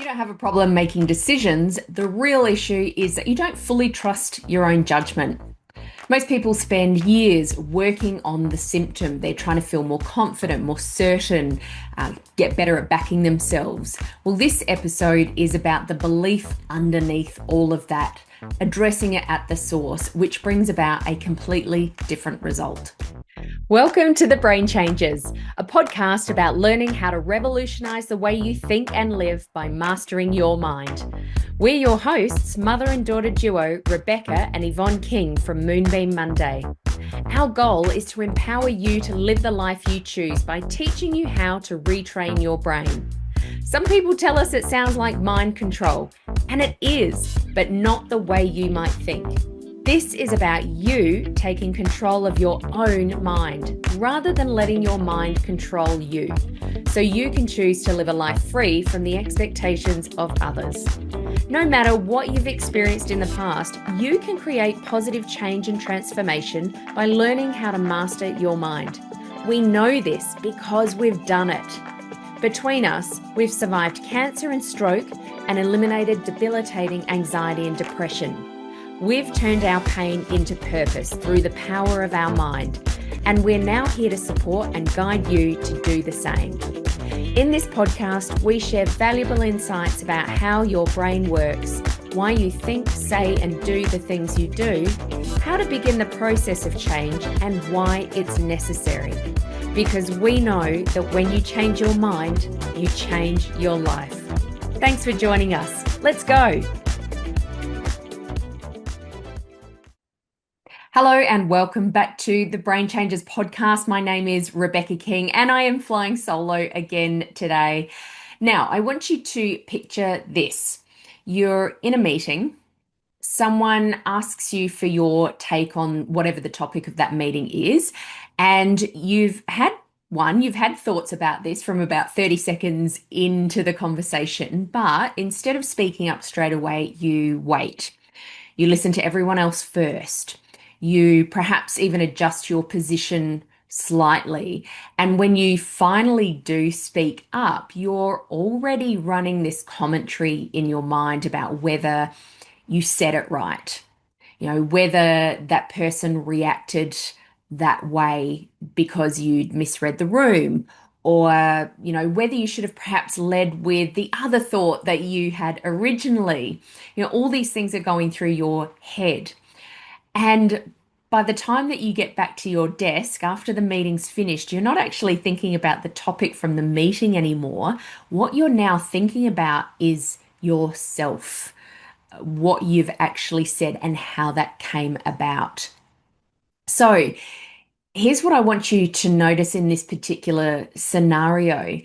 You don't have a problem making decisions. The real issue is that you don't fully trust your own judgment. Most people spend years working on the symptom. They're trying to feel more confident, more certain, get better at backing themselves. Well, this episode is about the belief underneath all of that, addressing it at the source, which brings about a completely different result. Welcome to The Brain Changers, a podcast about learning how to revolutionize the way you think and live by mastering your mind. We're your hosts, mother and daughter duo Rebecca and Yvonne King from Moonbeam Monday. Our goal is to empower you to live the life you choose by teaching you how to retrain your brain. Some people tell us it sounds like mind control, and it is, but not the way you might think. This is about you taking control of your own mind rather than letting your mind control you, so you can choose to live a life free from the expectations of others. No matter what you've experienced in the past, you can create positive change and transformation by learning how to master your mind. We know this because we've done it. Between us, we've survived cancer and stroke and eliminated debilitating anxiety and depression. We've turned our pain into purpose through the power of our mind, and we're now here to support and guide you to do the same. In this podcast, we share valuable insights about how your brain works, why you think, say, and do the things you do, how to begin the process of change, and why it's necessary. Because we know that when you change your mind, you change your life. Thanks for joining us. Let's go. Hello and welcome back to the Brain Changers podcast. My name is Rebecca King and I am flying solo again today. Now, I want you to picture this. You're in a meeting. Someone asks you for your take on whatever the topic of that meeting is, and you've had thoughts about this from about 30 seconds into the conversation, but instead of speaking up straight away, you wait. You listen to everyone else first. You perhaps even adjust your position slightly. And when you finally do speak up, you're already running this commentary in your mind about whether you said it right, whether that person reacted that way because you'd misread the room, or, whether you should have perhaps led with the other thought that you had originally. All these things are going through your head. And by the time that you get back to your desk after the meeting's finished, you're not actually thinking about the topic from the meeting anymore. What you're now thinking about is yourself, what you've actually said and how that came about. So here's what I want you to notice in this particular scenario.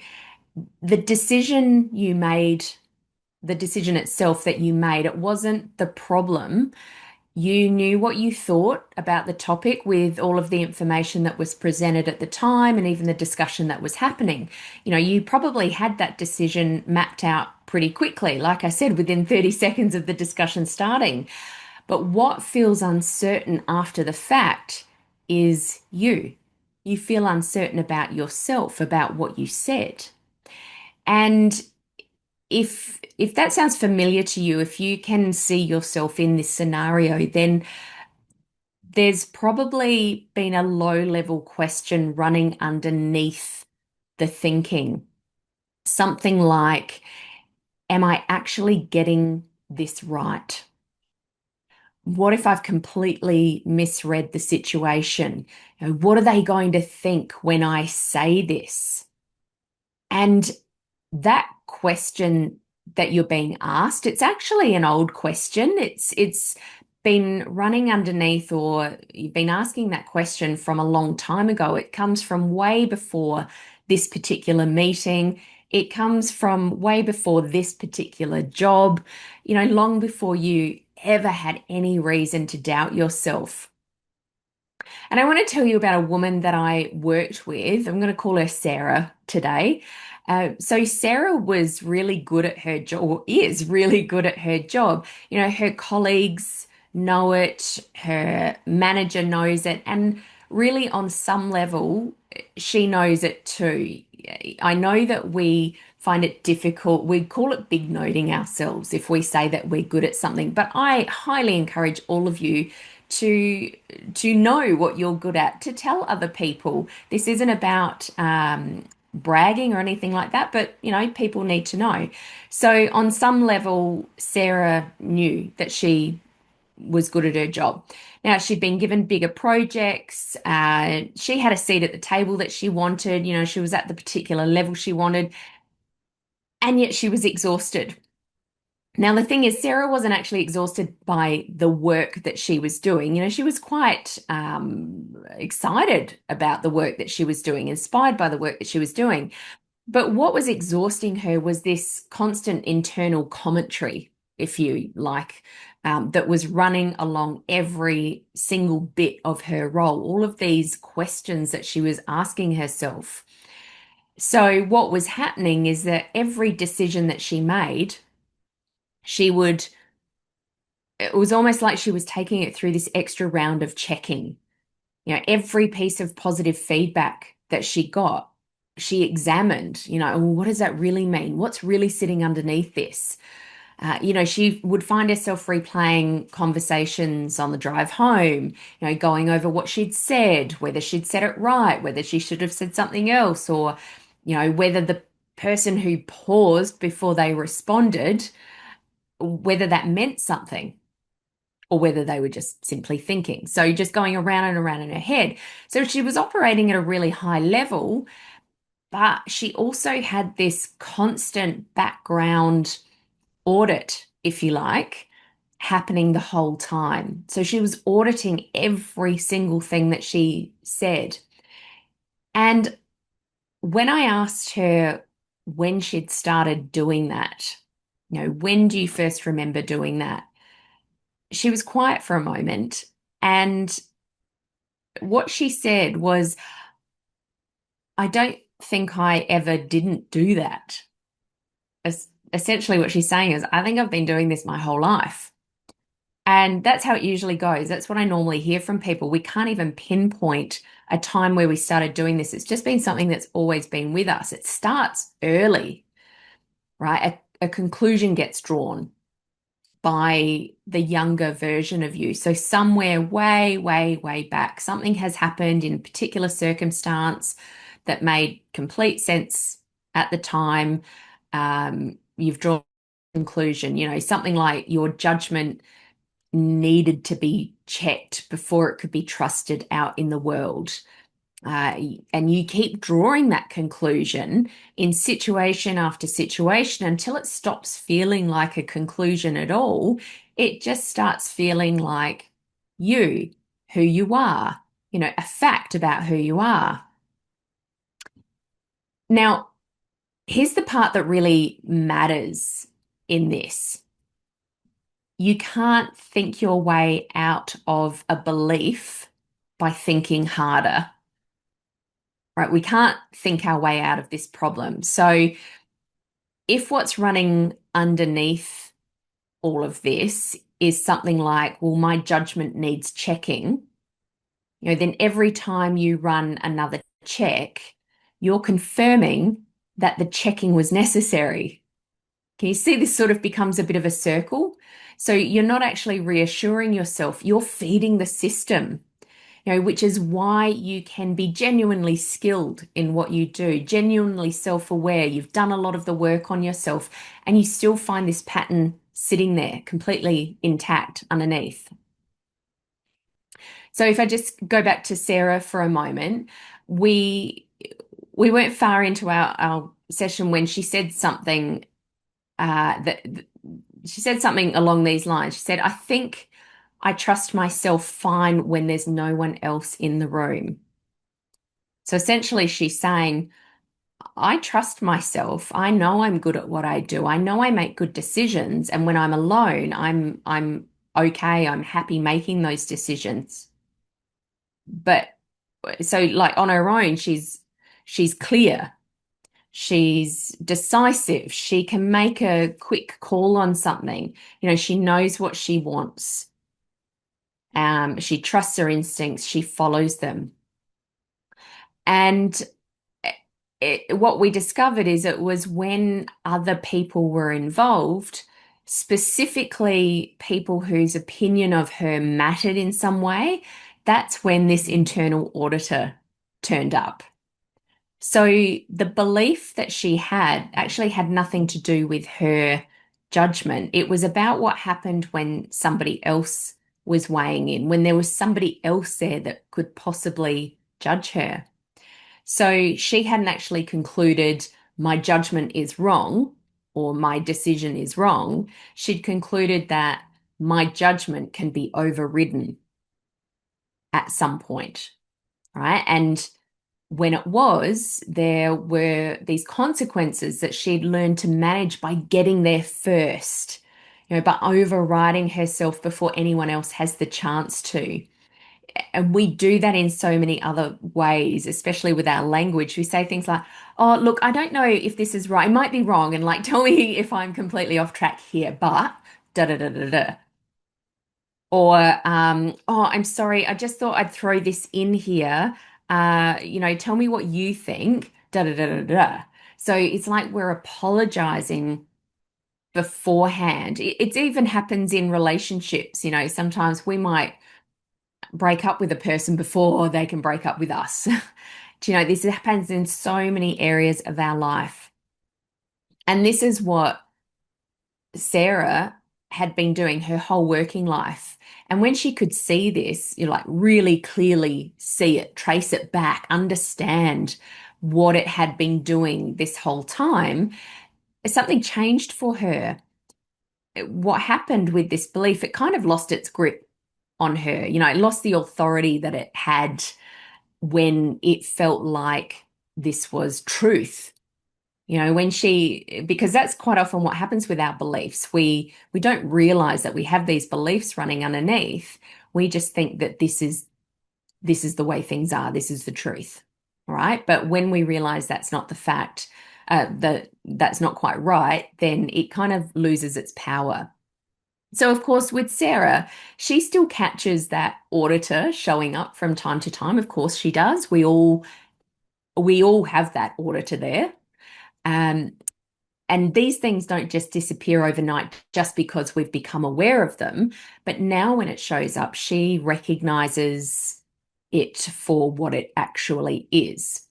The decision you made, the decision itself that you made, it wasn't the problem. You knew what you thought about the topic with all of the information that was presented at the time and even the discussion that was happening. You probably had that decision mapped out pretty quickly, like I said, within 30 seconds of the discussion starting. But what feels uncertain after the fact is you. You feel uncertain about yourself, about what you said. And if that sounds familiar to you, if you can see yourself in this scenario, then there's probably been a low-level question running underneath the thinking. Something like, am I actually getting this right? What if I've completely misread the situation? What are they going to think when I say this? And that question that you're being asked, it's actually an old question. It's been running underneath, or you've been asking that question from a long time ago. It comes from way before this particular meeting. It comes from way before this particular job, long before you ever had any reason to doubt yourself. And I want to tell you about a woman that I worked with. I'm going to call her Sarah today. So Sarah was really good at her job, or is really good at her job. Her colleagues know it, her manager knows it, and really on some level, she knows it too. I know that we find it difficult. We call it big noting ourselves if we say that we're good at something. But I highly encourage all of you to know what you're good at, to tell other people. This isn't about bragging or anything like that, but people need to know. So on some level, Sarah knew that she was good at her job. Now, she'd been given bigger projects. She had a seat at the table that she wanted. She was at the particular level she wanted, and yet she was exhausted. Now, the thing is, Sarah wasn't actually exhausted by the work that she was doing. She was quite excited about the work that she was doing, inspired by the work that she was doing. But what was exhausting her was this constant internal commentary, if you like, that was running along every single bit of her role, all of these questions that she was asking herself. So, what was happening is that every decision that she made, she would, it was almost like she was taking it through this extra round of checking. Every piece of positive feedback that she got, she examined, well, what does that really mean? What's really sitting underneath this? She would find herself replaying conversations on the drive home, going over what she'd said, whether she'd said it right, whether she should have said something else, or, whether the person who paused before they responded, whether that meant something or whether they were just simply thinking. So just going around and around in her head. So she was operating at a really high level, but she also had this constant background audit, if you like, happening the whole time. So she was auditing every single thing that she said. And when I asked her when she'd started doing that, when do you first remember doing that? She was quiet for a moment. And what she said was, I don't think I ever didn't do that. Essentially, what she's saying is, I think I've been doing this my whole life. And that's how it usually goes. That's what I normally hear from people. We can't even pinpoint a time where we started doing this. It's just been something that's always been with us. It starts early, right? A conclusion gets drawn by the younger version of you. So somewhere way, way, way back, something has happened in a particular circumstance that made complete sense at the time. You've drawn a conclusion, something like your judgment needed to be checked before it could be trusted out in the world. And you keep drawing that conclusion in situation after situation until it stops feeling like a conclusion at all. It just starts feeling like you, who you are, a fact about who you are. Now, here's the part that really matters in this. You can't think your way out of a belief by thinking harder, right? We can't think our way out of this problem. So if what's running underneath all of this is something like, well, my judgment needs checking, then every time you run another check, you're confirming that the checking was necessary. Can you see this sort of becomes a bit of a circle? So you're not actually reassuring yourself, you're feeding the system, which is why you can be genuinely skilled in what you do, genuinely self-aware. You've done a lot of the work on yourself, and you still find this pattern sitting there completely intact underneath. So if I just go back to Sarah for a moment, we weren't far into our session when she said something that she said something along these lines. She said, I think I trust myself fine when there's no one else in the room. So essentially, she's saying, I trust myself. I know I'm good at what I do. I know I make good decisions. And when I'm alone, I'm okay. I'm happy making those decisions. But so like on her own, she's clear. She's decisive. She can make a quick call on something. She knows what she wants. She trusts her instincts. She follows them. And what we discovered is it was when other people were involved, specifically people whose opinion of her mattered in some way, that's when this internal auditor turned up. So the belief that she had actually had nothing to do with her judgment. It was about what happened when somebody else was weighing in, when there was somebody else there that could possibly judge her. So she hadn't actually concluded my judgment is wrong or my decision is wrong. She'd concluded that my judgment can be overridden at some point, right? And when it was, there were these consequences that she'd learned to manage by getting there first, by overriding herself before anyone else has the chance to. And we do that in so many other ways, especially with our language. We say things like, oh, look, I don't know if this is right. It might be wrong. And like, tell me if I'm completely off track here, but da da da da da. Or, oh, I'm sorry. I just thought I'd throw this in here. Tell me what you think. Da da da da da. So it's like we're apologizing beforehand. It even happens in relationships. Sometimes we might break up with a person before they can break up with us. This happens in so many areas of our life. And this is what Sarah had been doing her whole working life. And when she could see this, like really clearly see it, trace it back, understand what it had been doing this whole time, something changed for her. What happened with this belief, it kind of lost its grip on her. It lost the authority that it had when it felt like this was truth. Because that's quite often what happens with our beliefs. We don't realize that we have these beliefs running underneath. We just think that this is the way things are. This is the truth, right? But when we realize that's not the fact, that's not quite right, then it kind of loses its power. So, of course, with Sarah, she still catches that auditor showing up from time to time. Of course, she does. We all have that auditor there. Um, and these things don't just disappear overnight just because we've become aware of them. But now, when it shows up, she recognizes it for what it actually is.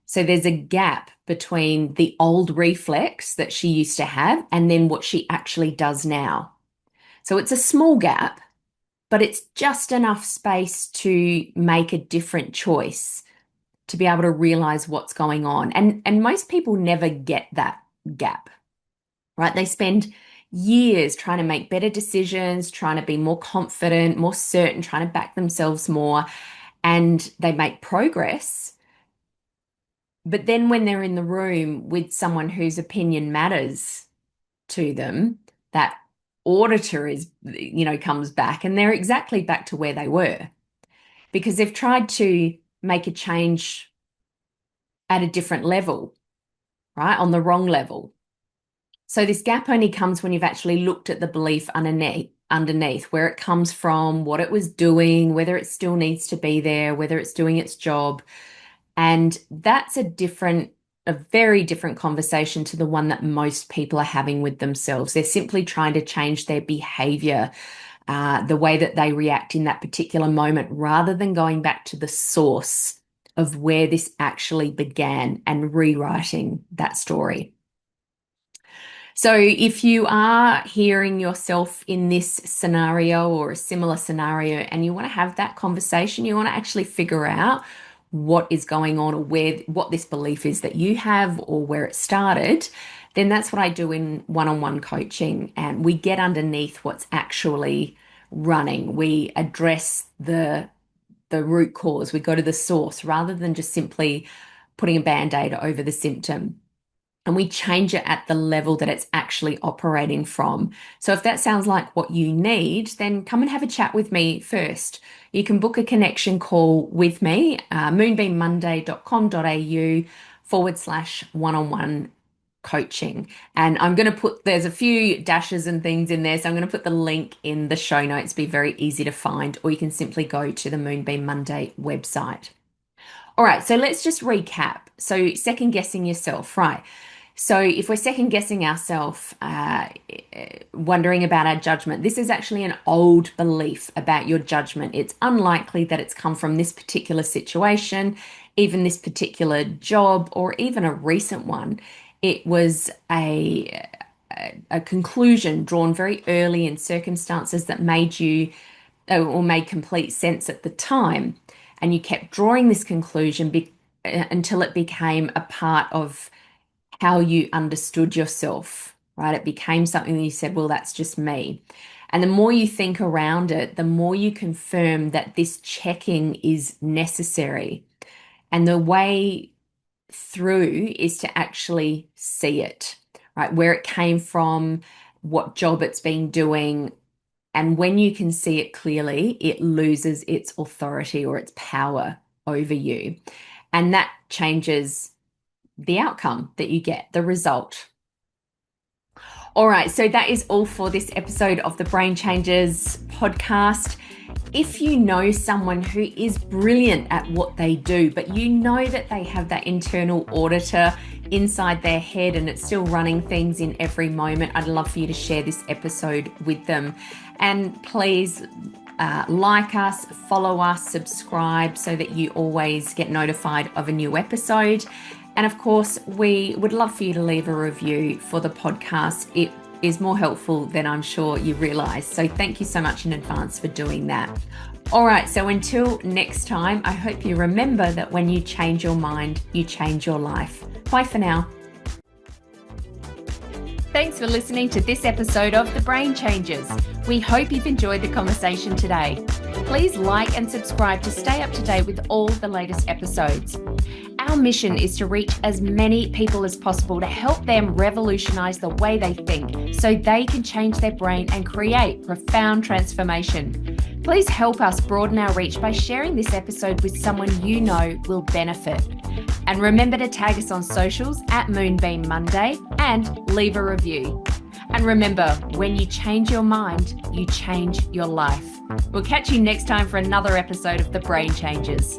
So there's a gap between the old reflex that she used to have and then what she actually does now. So it's a small gap, but it's just enough space to make a different choice, to be able to realize what's going on. And most people never get that gap, right? They spend years trying to make better decisions, trying to be more confident, more certain, trying to back themselves more, and they make progress. But then when they're in the room with someone whose opinion matters to them, that auditor comes back and they're exactly back to where they were because they've tried to make a change at a different level, right? On the wrong level. So this gap only comes when you've actually looked at the belief underneath where it comes from, what it was doing, whether it still needs to be there, whether it's doing its job. And that's a very different conversation to the one that most people are having with themselves. They're simply trying to change their behavior, the way that they react in that particular moment, rather than going back to the source of where this actually began and rewriting that story. So if you are hearing yourself in this scenario or a similar scenario and you want to have that conversation, you want to actually figure out what is going on or what this belief is that you have or where it started, then that's what I do in one-on-one coaching. And we get underneath what's actually running. We address the root cause. We go to the source rather than just simply putting a band-aid over the symptom. And we change it at the level that it's actually operating from. So if that sounds like what you need, then come and have a chat with me first. You can book a connection call with me, moonbeammonday.com.au/one-on-one coaching. And there's a few dashes and things in there. So I'm going to put the link in the show notes, be very easy to find, or you can simply go to the Moonbeam Monday website. All right, so let's just recap. So second guessing yourself, right? So if we're second guessing ourselves, wondering about our judgment, this is actually an old belief about your judgment. It's unlikely that it's come from this particular situation, even this particular job, or even a recent one. It was a conclusion drawn very early in circumstances that made you or made complete sense at the time. And you kept drawing this conclusion until it became a part of how you understood yourself, right? It became something that you said, well, that's just me. And the more you think around it, the more you confirm that this checking is necessary. And the way through is to actually see it, right? Where it came from, what job it's been doing. And when you can see it clearly, it loses its authority or its power over you. And that changes the outcome that you get, the result. All right, so that is all for this episode of the Brain Changes podcast. If you know someone who is brilliant at what they do, but you know that they have that internal auditor inside their head and it's still running things in every moment, I'd love for you to share this episode with them. And please like us, follow us, subscribe so that you always get notified of a new episode. And of course, we would love for you to leave a review for the podcast. It is more helpful than I'm sure you realize. So thank you so much in advance for doing that. All right, so until next time, I hope you remember that when you change your mind, you change your life. Bye for now. Thanks for listening to this episode of The Brain Changes. We hope you've enjoyed the conversation today. Please like and subscribe to stay up to date with all the latest episodes. Our mission is to reach as many people as possible to help them revolutionize the way they think so they can change their brain and create profound transformation. Please help us broaden our reach by sharing this episode with someone you know will benefit. And remember to tag us on socials at Moonbeam Monday and leave a review. And remember, when you change your mind, you change your life. We'll catch you next time for another episode of The Brain Changes.